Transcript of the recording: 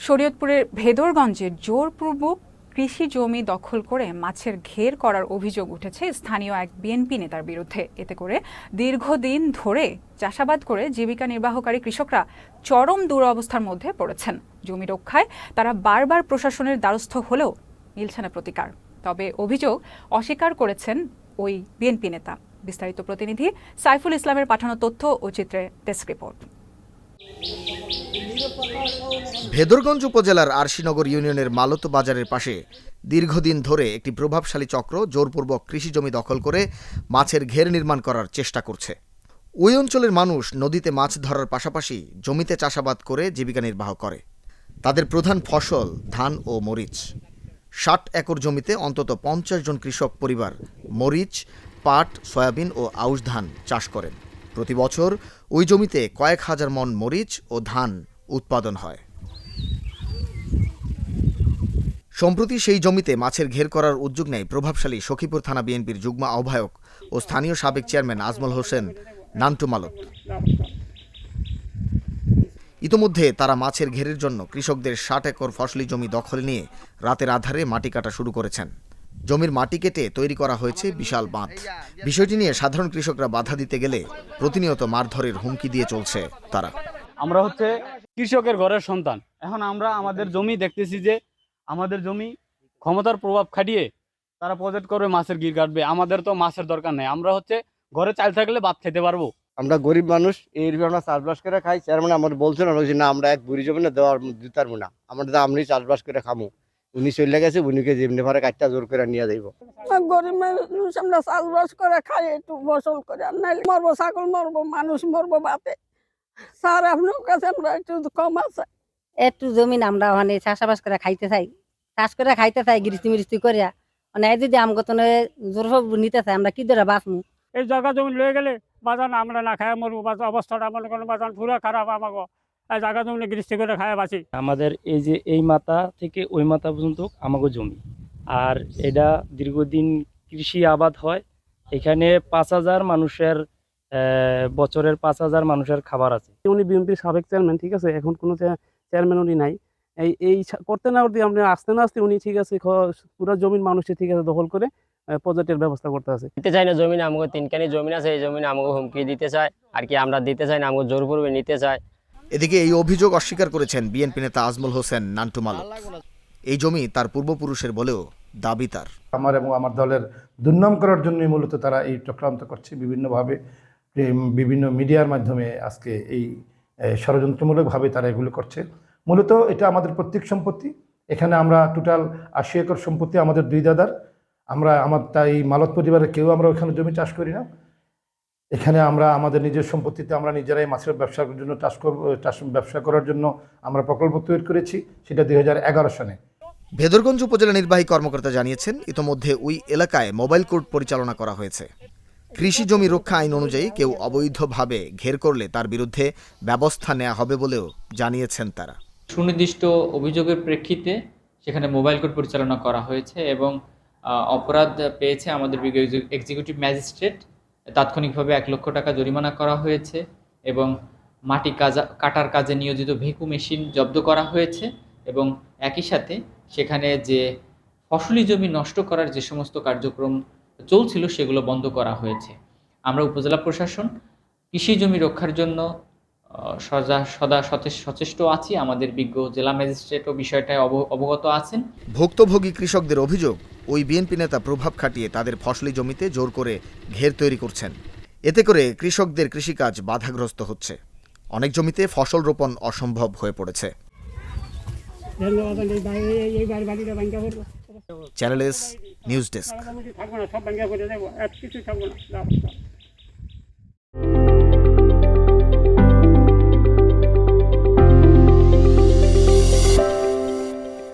শরীয়তপুরের ভেদরগঞ্জে জোরপূর্বক কৃষি জমি দখল করে মাছের ঘের করার অভিযোগ উঠেছে স্থানীয় এক বিএনপি নেতার বিরুদ্ধে। এতে করে দীর্ঘদিন ধরে চাষাবাদ করে জীবিকা নির্বাহকারী কৃষকরা চরম দুরবস্থার মধ্যে পড়েছেন। জমি রক্ষায় তারা বারবার প্রশাসনের দ্বারস্থ হলেও মিলছে না প্রতিকার। তবে অভিযোগ অস্বীকার করেছেন ওই বিএনপি নেতা। বিস্তারিত প্রতিনিধি সাইফুল ইসলামের পাঠানো তথ্য ও চিত্রে ডেস্ক রিপোর্ট। ভেদরগঞ্জ উপজেলার আরশিনগর ইউনিয়নের মালত বাজারের পাশে দীর্ঘদিন ধরে একটি প্রভাবশালী চক্র জোরপূর্বক কৃষি জমি দখল করে মাছের ঘের নির্মাণ করার চেষ্টা করছে। ওই অঞ্চলের মানুষ নদীতে মাছ ধরার পাশাপাশি জমিতে চাষাবাদ করে জীবিকা নির্বাহ করে। তাদের প্রধান ফসল ধান ও মরিচ। ৬০ একর জমিতে অন্তত ৫০ জন কৃষক পরিবার মরিচ, পাট, সয়াবিন ও আউশ ধান চাষ করেন। প্রতি বছর ওই জমিতে কয়েক হাজার মন মরিচ ও ধান উৎপাদন হয়। সম্প্রতি সেই জমিতে মাছের ঘের করার উদ্যোগ নেয় প্রভাবশালী সখীপুর থানা বিএনপির যুগ্ম আহ্বায়ক ও স্থানীয় সাবেক চেয়ারম্যান আজমল হোসেন নান্টু মালত। ইতোমধ্যে তারা মাছের ঘেরের জন্য কৃষকদের ৬০ একর ফসলি জমি দখল নিয়ে রাতের আধারে মাটি কাটা শুরু করেছেন। জমির মাটি কেটে তৈরি করা হয়েছে বিশাল বাঁধ। বিষয়টি নিয়ে সাধারণ কৃষকরা বাধা দিতে গেলে প্রতিনিয়ত মারধরের হুমকি দিয়ে চলছে তারা। আমরা কৃষকের ঘরের সন্তান। এখন আমরা আমাদের জমি দেখতেছি যে আমাদের জমি ক্ষমতার প্রভাব খাটিয়ে তারা প্রজেক্ট করে মাছের গির কাটবে। আমাদের তো মাছের দরকার নেই। আমরা ঘরে চাল থাকলে ভাত খেতে পারবো। আমরা গরিব মানুষ, এই আমরা চাষবাস করে খাই। চেয়ারম্যান আমাদের বলছেন না আমরা এক বুড়ি জমি না দেওয়ার দিতে পারবো না, আমরা আমরাই চাষবাস করে খামো। উনি চলে গেছে, উনিকে যেমনি ভাবে কাটটা জোর করে নিয়ে যাইব। গরিব মানুষ আমরা চাষবাস করে খাই, একটু ফসল করে মরবো, ছাগল মরবো, মানুষ মরবো বাতে। স্যার আপনার কাছে আমরা একটু কম আছে, একটু জমিন আমরা ওখানে চাষাবাস করে খাইতে চাই, চাষ করে খাইতে চাই গৃষ্টি মিষ্টি করিয়া। মানে যদি আমগত জোর নিতে চাই আমরা কি ধরে বাঁচমু। এই জায়গা জমি লয়ে গেলে বাজান আমরা না খায় মরবো। অবস্থাটা মনে করেন বাজান পুরো খারাপ। আমাকে এই জায়গা জমি গৃষ্টি করে খায় বাঁচি। আমাদের এই যে এই মাথা থেকে ওই মাথা পর্যন্ত আমাকে জমি, আর এটা দীর্ঘদিন কৃষি আবাদ হয়। এখানে ৫,০০০ মানুষের বছরের ৫,০০০ মানুষের খাবার আছে। উনি বিএনপির সাবেক চেয়ারম্যান, ঠিক আছে। এখন কোনো চেয়ারম্যান উনি নাই। এই করতে না করতে আপনি আসতে না আসতে উনি ঠিক আছে পুরো জমির মানুষের ঠিক আছে দখল করে প্রজেক্টের ব্যবস্থা করতে আছে। দিতে চাই না জমিন, আমাকে ৩খানি জমিন আছে, এই জমিন আমাকে হুমকি দিতে চায় আর কি। আমরা দিতে চাই না, আমাকে জোরপূর্বক নিতে চায়। এদিকে এই অভিযোগ অস্বীকার করেছেন বিএনপি নেতা আজমল হোসেন নান্টু মালত। এই জমি তার পূর্বপুরুষের বলেও দাবি তার। আমার এবং আমার দলের দুর্নাম করার জন্যই মূলত তারা এই চক্রান্ত করছে বিভিন্নভাবে, বিভিন্ন মিডিয়ার মাধ্যমে। আজকে এই ষড়যন্ত্রমূলকভাবে তারা এগুলো করছে। মূলত এটা আমাদের প্রত্যেক সম্পত্তি। এখানে আমরা টোটাল ৮০ একর সম্পত্তি আমাদের দুই দাদার। তাই মালত পরিবারের কেউ আমরা ওখানে জমি চাষ করি না। এখানে আমরা আমাদের নিজের সম্পত্তিতে আমরা নিজেরাই মাছের ব্যবসার জন্য ব্যবসা করার জন্য আমরা প্রকল্প তৈরি করেছি, সেটা ২০১১ সালে। ভেদরগঞ্জ উপজেলা নির্বাহী কর্মকর্তা জানিয়েছেন ইতোমধ্যে ওই এলাকায় মোবাইল কোর্ট পরিচালনা করা হয়েছে। কৃষি জমি রক্ষা আইন অনুযায়ী কেউ অবৈধভাবে ঘের করলে তার বিরুদ্ধে ব্যবস্থা নেওয়া হবে বলেও জানিয়েছেন তারা। সুনির্দিষ্ট অভিযোগের প্রেক্ষিতে সেখানে মোবাইল কোর্ট পরিচালনা করা হয়েছে এবং অপরাধ পেয়েছে আমাদের এক্সিকিউটিভ ম্যাজিস্ট্রেট। তাৎক্ষণিকভাবে ১ লক্ষ টাকা জরিমানা করা হয়েছে এবং মাটি কাটার কাজে নিয়োজিত ভেকু মেশিন জব্দ করা হয়েছে এবং একই সাথে সেখানে যে ফসলি জমি নষ্ট করার যে সমস্ত কার্যক্রম চলছিল সেগুলো বন্ধ করা হয়েছে। আমরা উপজেলা প্রশাসন কৃষি জমি রক্ষার জন্য সদা সচেষ্ট আছি। আমাদের বিজ্ঞ জেলা ম্যাজিস্ট্রেটও বিষয়টায় অবগত আছেন। ভুক্তভোগী কৃষকদের অভিযোগ ওই বিএনপি নেতা প্রভাব খাটিয়ে তাদের ফসলি জমিতে জোর করে ঘের তৈরি করছেন। এতে করে কৃষকদের কৃষিকাজ বাধাগ্রস্ত হচ্ছে। অনেক জমিতে ফসল রোপণ অসম্ভব হয়ে পড়েছে। Channel S news desk.